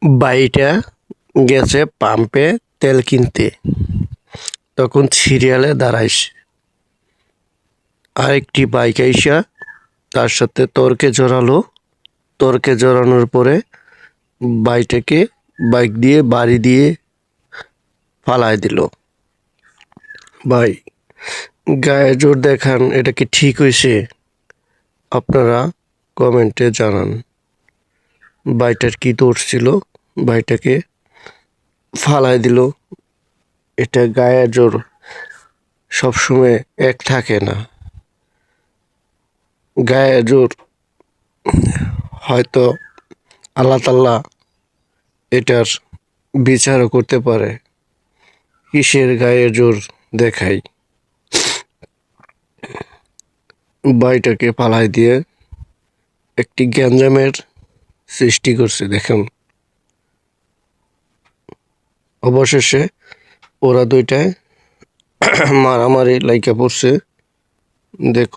বাইটা গেছে পাম্পে তেল কিনতে, তখন সিরিয়ালে দাঁড়াইছে। আরেকটি বাইক আইসা তার সাথে তর্কে জড়ালো। তর্কে জড়ানোর পরে বাইটাকে বাইক দিয়ে বাড়ি দিয়ে ফালায় দিল। ভাই, গায়ে জোর দেখান, এটা কি ঠিক হয়েছে? আপনারা কমেন্টে জানান। বাইটার কি দোষ ছিল? বাইটাকে ফালায় দিল। এটা গায়ে জোর সবসময় এক থাকে না। গায়ে জোর হয়তো আল্লাহ তাআলা এটার বিচারও করতে পারে। কিসের গায়ে জোর দেখাই? বাইটাকে পালাই দিয়ে একটি গ্যাঞ্জামের সৃষ্টি করছে দেখুন। অবশেষে ওরা দুইটায় মারামারি লাইগা পড়ছে। দেখুন।